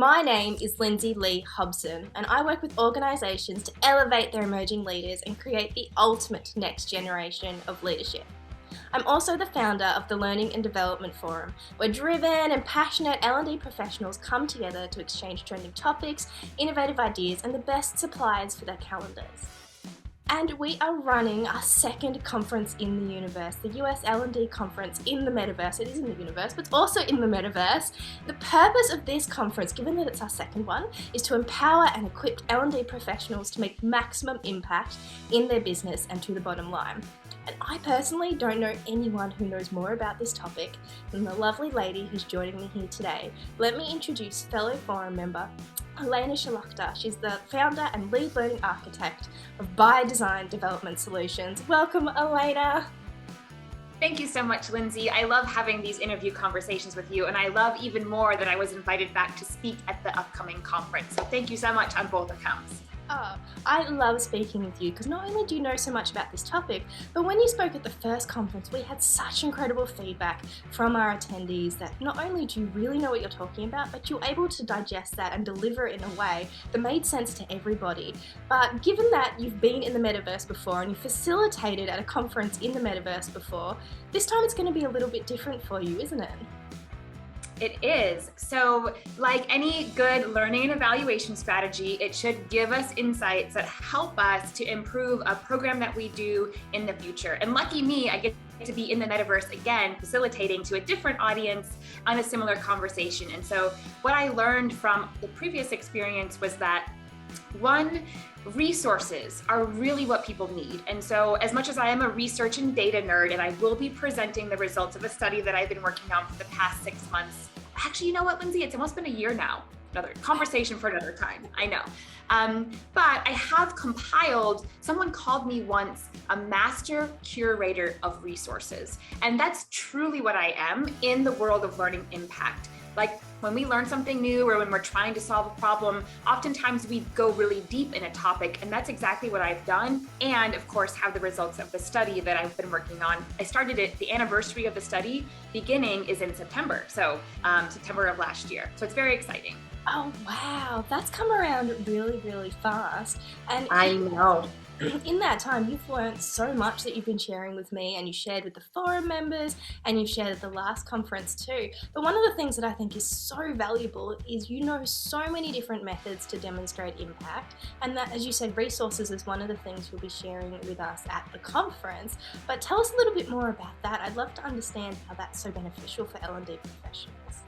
My name is Lindsay Lee Hobson, and I work with organisations to elevate their emerging leaders and create the ultimate next generation of leadership. I'm also the founder of the Learning and Development Forum, where driven and passionate L&D professionals come together to exchange trending topics, innovative ideas, and the best supplies for their calendars. And we are running our second conference in the universe, the US L&D conference in the Metaverse. It is in the universe, but it's also in the Metaverse. The purpose of this conference, given that it's our second one, is to empower and equip L&D professionals to make maximum impact in their business and to the bottom line. And I personally don't know anyone who knows more about this topic than the lovely lady who's joining me here today. Let me introduce fellow forum member, Alaina Szlachta. She's the founder and lead learning architect of By Design Development Solutions. Welcome, Alaina. Thank you so much, Lindsay. I love having these interview conversations with you, and I love even more that I was invited back to speak at the upcoming conference. So thank you so much on both accounts. Oh, I love speaking with you because not only do you know so much about this topic, but when you spoke at the first conference, we had such incredible feedback from our attendees that not only do you really know what you're talking about, but you're able to digest that and deliver it in a way that made sense to everybody. But given that you've been in the Metaverse before and you facilitated at a conference in the Metaverse before, this time it's going to be a little bit different for you, isn't it? It is. So like any good learning and evaluation strategy, it should give us insights that help us to improve a program that we do in the future. And lucky me, I get to be in the Metaverse again, facilitating to a different audience on a similar conversation. And so what I learned from the previous experience was that one, resources are really what people need. And so as much as I am a research and data nerd, and I will be presenting the results of a study that I've been working on for the past 6 months. Actually, you know what, Lindsay? It's almost been a year now. Another conversation for another time, I know. But I have compiled, someone called me once a master curator of resources. And that's truly what I am in the world of learning impact. Like when we learn something new or when we're trying to solve a problem, oftentimes we go really deep in a topic, and that's exactly what I've done. And of course, have the results of the study that I've been working on. I started it, the anniversary of the study beginning is in September. So September of last year. So it's very exciting. Oh, wow. That's come around really, really fast. And I know. In that time, you've learned so much that you've been sharing with me, and you shared with the forum members, and you've shared at the last conference too. But one of the things that I think is so valuable is you know so many different methods to demonstrate impact, and that, as you said, resources is one of the things you'll be sharing with us at the conference. But tell us a little bit more about that. I'd love to understand how that's so beneficial for L&D professionals.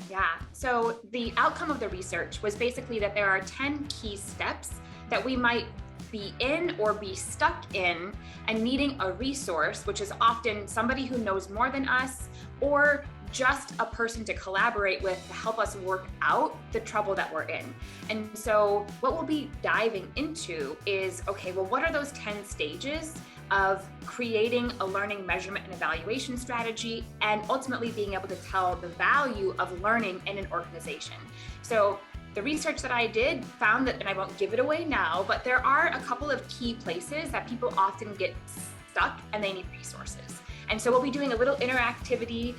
Yeah, so the outcome of the research was basically that there are 10 key steps that we might be in or be stuck in and needing a resource, which is often somebody who knows more than us or just a person to collaborate with to help us work out the trouble that we're in. And so what we'll be diving into is, okay, well, what are those 10 stages of creating a learning measurement and evaluation strategy and ultimately being able to tell the value of learning in an organization? So the research that I did found that, and I won't give it away now, but there are a couple of key places that people often get stuck and they need resources. And so we'll be doing a little interactivity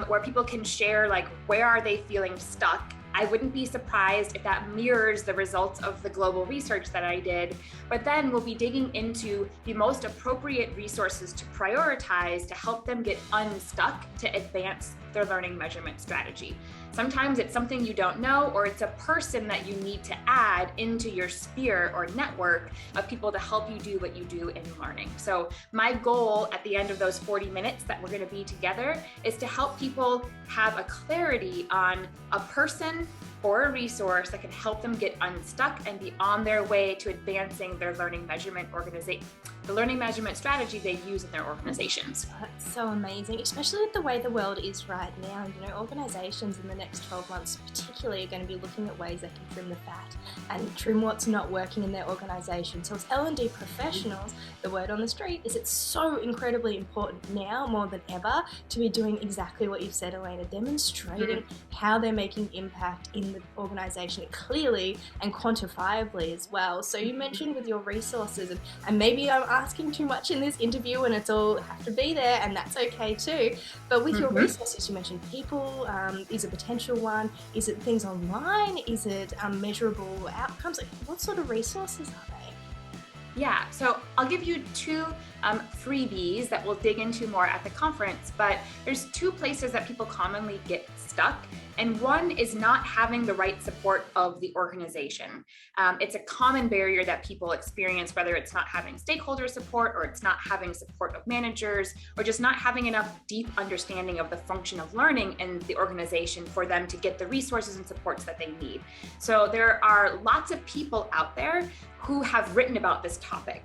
where people can share, like, where are they feeling stuck? I wouldn't be surprised if that mirrors the results of the global research that I did, but then we'll be digging into the most appropriate resources to prioritize to help them get unstuck to advance their learning measurement strategy. Sometimes it's something you don't know, or it's a person that you need to add into your sphere or network of people to help you do what you do in learning. So my goal at the end of those 40 minutes that we're going to be together is to help people have a clarity on a person or a resource that can help them get unstuck and be on their way to advancing their learning measurement the learning measurement strategy they use in their organizations. That's so amazing, especially with the way the world is right now. You know, organizations in the next 12 months particularly are going to be looking at ways they can trim the fat and trim what's not working in their organization. So as L&D professionals, the word on the street is it's so incredibly important now more than ever to be doing exactly what you've said, Alaina, demonstrating how they're making impact in the organization clearly and quantifiably as well. So you mentioned with your resources, and maybe I'm asking too much in this interview and it's all have to be there, and that's okay too. But with your resources, you mentioned people, is a potential one. Is it things online? Is it measurable outcomes? Like, what sort of resources are they? Yeah, so I'll give you two freebies that we'll dig into more at the conference, but there's two places that people commonly get stuck. And one is not having the right support of the organization. It's a common barrier that people experience, whether it's not having stakeholder support or it's not having support of managers or just not having enough deep understanding of the function of learning in the organization for them to get the resources and supports that they need. So there are lots of people out there who have written about this topic.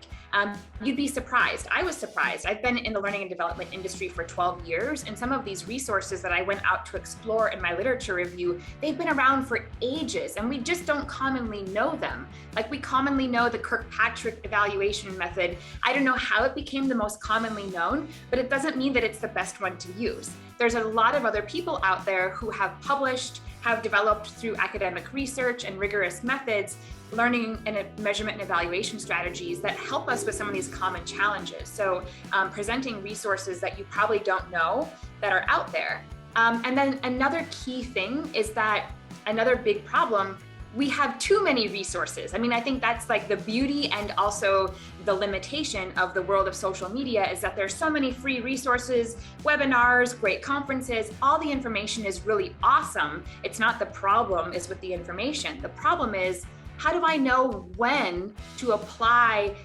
You'd be surprised. I was surprised. I've been in the learning and development industry for 12 years, and some of these resources that I went out to explore in my literature review, they've been around for ages, and we just don't commonly know them. Like, we commonly know the Kirkpatrick evaluation method. I don't know how it became the most commonly known, but it doesn't mean that it's the best one to use. There's a lot of other people out there who have published, have developed through academic research and rigorous methods, learning and measurement and evaluation strategies that help us with some of these common challenges. So presenting resources that you probably don't know that are out there. And then another key thing is that another big problem, we have too many resources. I mean, I think that's like the beauty and also the limitation of the world of social media, is that there's so many free resources, webinars, great conferences, all the information is really awesome. It's not the problem is with the information. The problem is, how do I know when to apply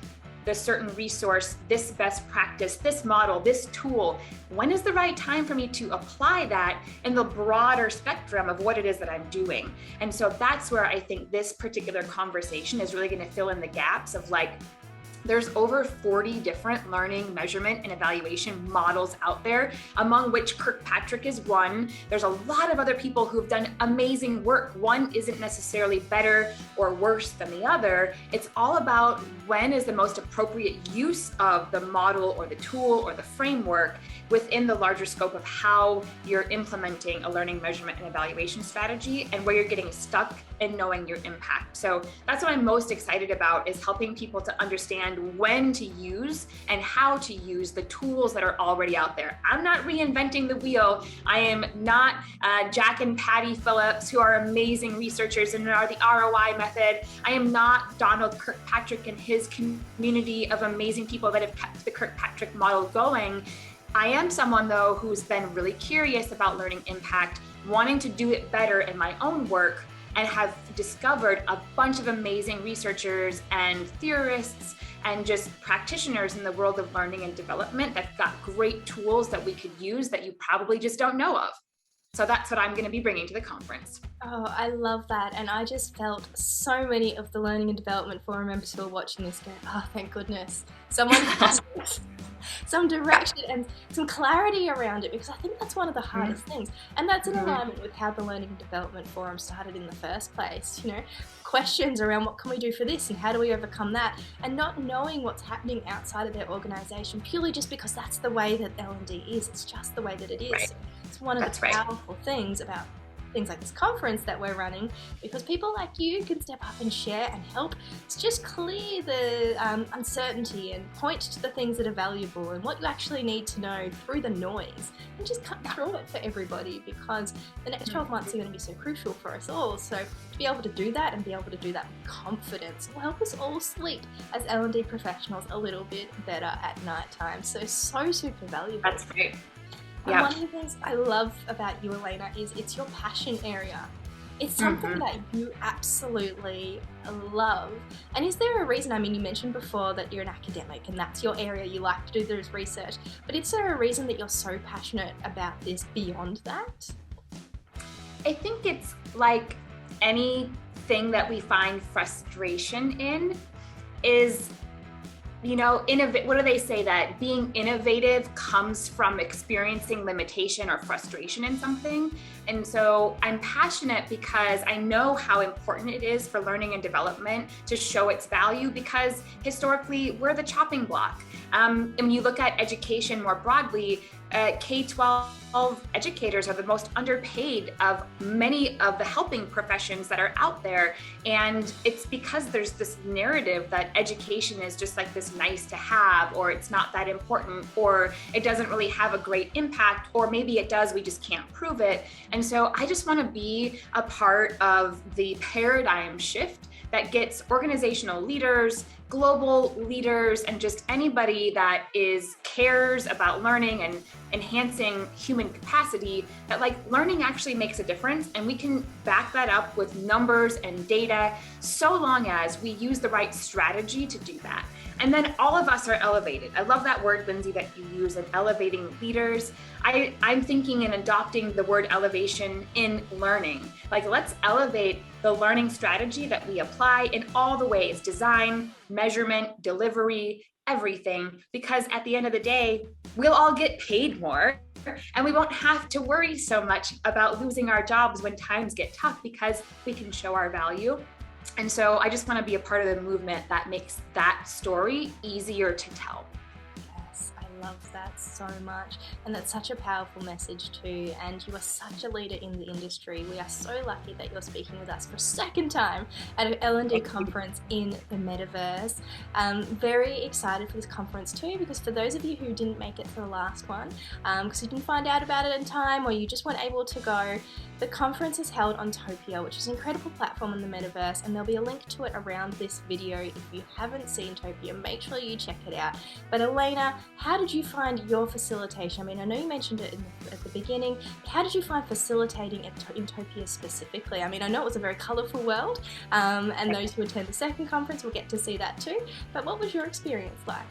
the certain resource, this best practice, this model, this tool? When is the right time for me to apply that in the broader spectrum of what it is that I'm doing? And so that's where I think this particular conversation is really going to fill in the gaps of, like, there's over 40 different learning, measurement, and evaluation models out there, among which Kirkpatrick is one. There's a lot of other people who've done amazing work. One isn't necessarily better or worse than the other. It's all about when is the most appropriate use of the model or the tool or the framework within the larger scope of how you're implementing a learning, measurement, and evaluation strategy, and where you're getting stuck in knowing your impact. So that's what I'm most excited about, is helping people to understand when to use and how to use the tools that are already out there. I'm not reinventing the wheel. I am not Jack and Patty Phillips, who are amazing researchers and are the ROI method. I am not Donald Kirkpatrick and his community of amazing people that have kept the Kirkpatrick model going. I am someone, though, who's been really curious about learning impact, wanting to do it better in my own work, and have discovered a bunch of amazing researchers and theorists and just practitioners in the world of learning and development that've got great tools that we could use that you probably just don't know of. So that's what I'm going to be bringing to the conference. Oh, I love that. And I just felt so many of the Learning and Development Forum members who are watching this go, oh, thank goodness. Someone has some direction and some clarity around it, because I think that's one of the hardest things. And that's in alignment with how the Learning and Development Forum started in the first place. You know, questions around what can we do for this and how do we overcome that, and not knowing what's happening outside of their organization purely just because that's the way that L&D is. It's just the way that it is. Right. It's one of the powerful things about things like this conference that we're running, because people like you can step up and share and help to just clear the uncertainty and point to the things that are valuable and what you actually need to know through the noise, and just cut through it for everybody, because the next 12 months are going to be so crucial for us all. So to be able to do that and be able to do that with confidence will help us all sleep as L&D professionals a little bit better at night time. So super valuable. That's great. And one of the things I love about you, Alaina, is it's your passion area. It's something that you absolutely love. And is there a reason, I mean, you mentioned before that you're an academic and that's your area, you like to do this research, but is there a reason that you're so passionate about this beyond that? I think it's like anything that we find frustration in is, you know, what do they say, that being innovative comes from experiencing limitation or frustration in something. And so I'm passionate because I know how important it is for learning and development to show its value, because historically we're the chopping block. And when you look at education more broadly, K-12 educators are the most underpaid of many of the helping professions that are out there. And it's because there's this narrative that education is just like this nice to have, or it's not that important, or it doesn't really have a great impact, or maybe it does, we just can't prove it. And so I just want to be a part of the paradigm shift that gets organizational leaders, global leaders, and just anybody that cares about learning and enhancing human capacity, that like learning actually makes a difference, and we can back that up with numbers and data, so long as we use the right strategy to do that. And then all of us are elevated. I love that word, Lindsay, that you use, in elevating leaders. I'm thinking and adopting the word elevation in learning. Like, let's elevate the learning strategy that we apply in all the ways: design, measurement, delivery, everything. Because at the end of the day, we'll all get paid more, and we won't have to worry so much about losing our jobs when times get tough, because we can show our value. And so I just want to be a part of the movement that makes that story easier to tell. Yes, I love that so much, and that's such a powerful message too. And you are such a leader in the industry. We are so lucky that you're speaking with us for a second time at an L&D conference in the Metaverse. Very excited for this conference too, because for those of you who didn't make it for the last one, because you didn't find out about it in time, or you just weren't able to go, the conference is held on Topia, which is an incredible platform in the Metaverse, and there'll be a link to it around this video. If you haven't seen Topia, make sure you check it out. But Alaina, how did you find your facilitation? I mean, I know you mentioned it at the beginning, but how did you find facilitating in Topia specifically? I mean, I know it was a very colourful world, and those who attend the second conference will get to see that too, but what was your experience like?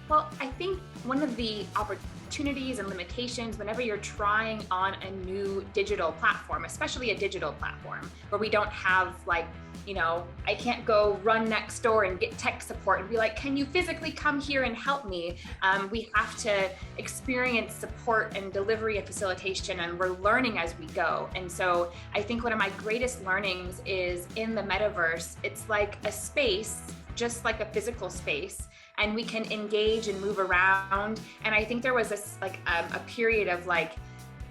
Well, I think one of the opportunities and limitations whenever you're trying on a new digital platform, especially a digital platform where we don't have, like, you know, I can't go run next door and get tech support and be like, can you physically come here and help me? We have to experience support and delivery and facilitation, and we're learning as we go. And so I think one of my greatest learnings is in the Metaverse. It's like a space, just like a physical space, and we can engage and move around. And I think there was this a period of like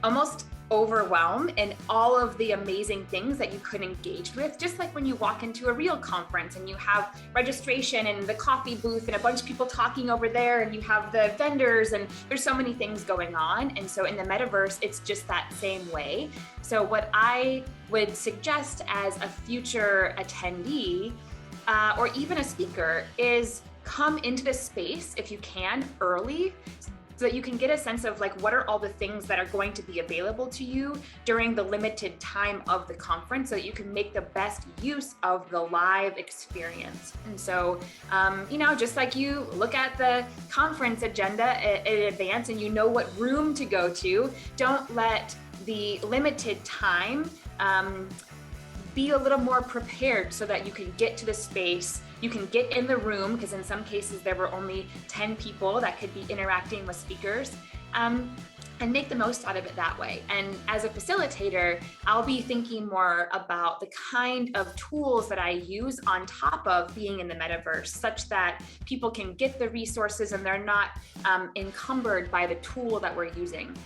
almost overwhelm in all of the amazing things that you could engage with, just like when you walk into a real conference and you have registration and the coffee booth and a bunch of people talking over there, and you have the vendors, and there's so many things going on. And so in the Metaverse, it's just that same way. So what I would suggest as a future attendee, or even a speaker, is come into the space if you can early, so that you can get a sense of like, what are all the things that are going to be available to you during the limited time of the conference, so that you can make the best use of the live experience. And so, you know, just like you look at the conference agenda in advance and you know what room to go to, don't let the limited time be a little more prepared so that you can get to the space, you can get in the room, because in some cases there were only 10 people that could be interacting with speakers, and make the most out of it that way. And as a facilitator, I'll be thinking more about the kind of tools that I use on top of being in the Metaverse, such that people can get the resources and they're not encumbered by the tool that we're using.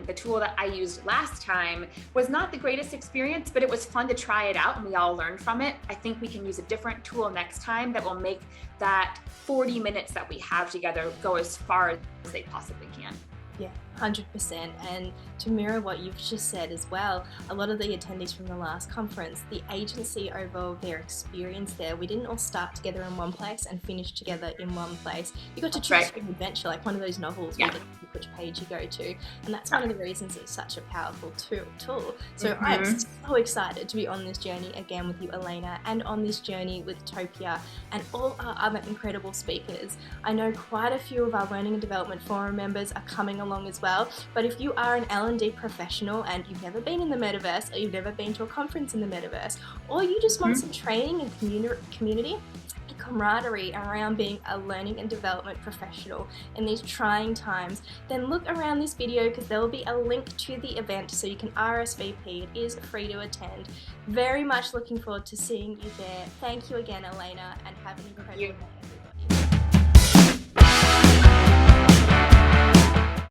The tool that I used last time was not the greatest experience, but it was fun to try it out and we all learned from it. I think we can use a different tool next time that will make that 40 minutes that we have together go as far as they possibly can. Yeah, 100%. And to mirror what you've just said as well, a lot of the attendees from the last conference, the agency over their experience there, we didn't all start together in one place and finish together in one place. You got to choose your adventure, like one of those novels where you get to pick which page you go to. And that's one of the reasons it's such a powerful tool. So I'm so excited to be on this journey again with you, Alaina, and on this journey with Topia and all our other incredible speakers. I know quite a few of our Learning and Development Forum members are coming along as well, but if you are an L&D professional and you've never been in the Metaverse, or you've never been to a conference in the Metaverse, or you just want some training and community and camaraderie around being a learning and development professional in these trying times, then look around this video, because there will be a link to the event so you can RSVP. It is free to attend. Very much looking forward to seeing you there. Thank you again, Alaina, and have an incredible day.